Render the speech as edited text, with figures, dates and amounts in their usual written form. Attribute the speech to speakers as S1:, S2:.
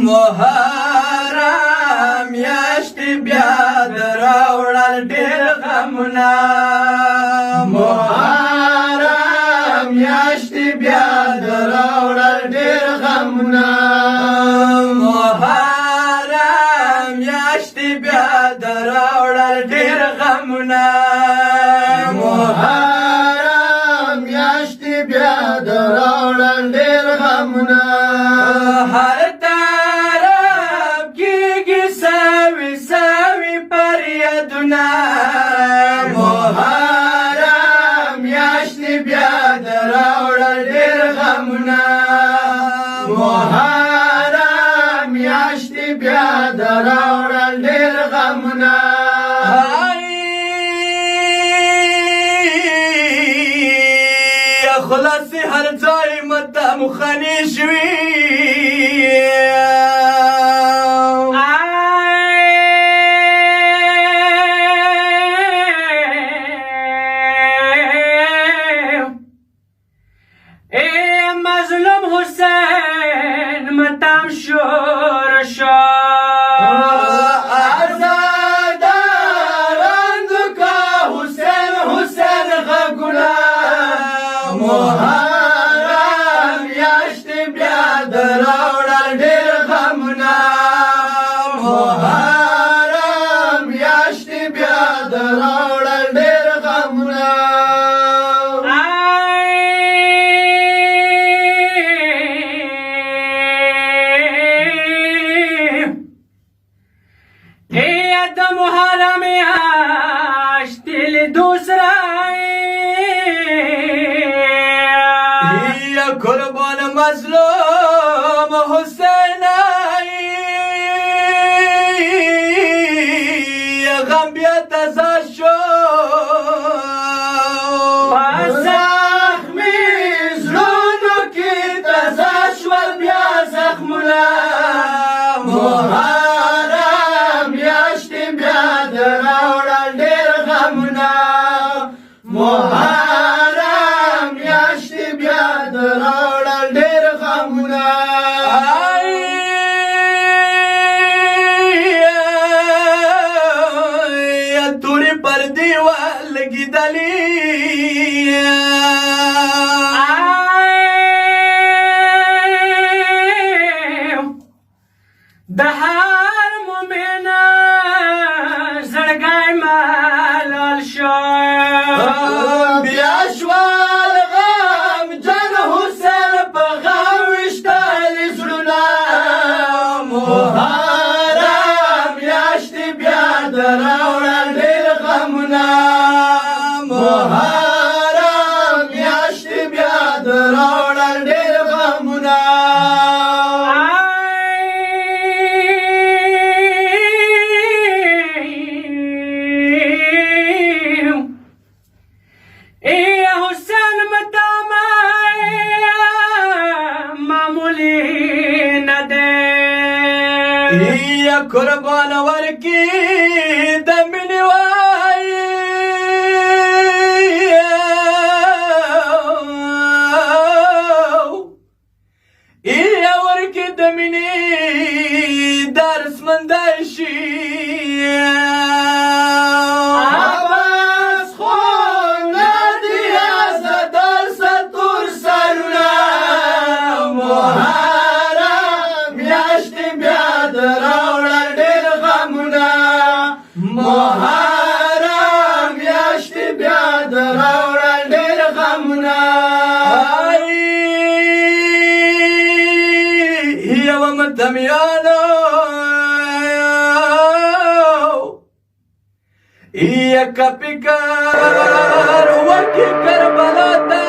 S1: محرم میاشتې بیا د راوړل ډېر غمونه محرم میاشتې بیا د راوړل ډېر غمونه محرم میاشتې بیا د راوړل ډېر غمونه محرم میاشتې بیا د راوړل ډېر غمونه هر طرف کېږي سوي سوي فریادونه محرم میاشتې بیا د راوړل ډېر غمونه محرم میاشتې بیا د راوړل ډېر غمونه خلاصې هر ځای مته مخنې شوي مظلوم حسین متام شور شو محرم میاشتې بیا د راوړل ډېر غمونه محرم میاشتې بیا د راوړل ډېر غمونه د محرم میاشتې له دوسرا قربان مظلوم حسین غم بیا تازه شو په زخمي زړونو کې تازه شول بیا زخمونه محرم میاشتې بیا د راوړل ډېر غمونه محرم میاشتې بیا د راوړل ډېر غمونه تورې پردې ولګېدلې د هر مؤمن زړګی ملال شو بیا شول غمجن حسین په غم ویشتل زړونه محرم میاشتې بیا د راوړل ډېر غمونه محرم میاشتې بیا د راوړل ډېر غمونه قربان ورکی د مینې وایي ورکی د مینې درس مندای شي عباس خو ندی از درس تور سرونه محرم میاشتې بیا د راوړل ډېر غمونه محرم میاشتې بیا د راوړل ډېر غمونه یوه متمیانو یکه فکر وکړي کربلا ته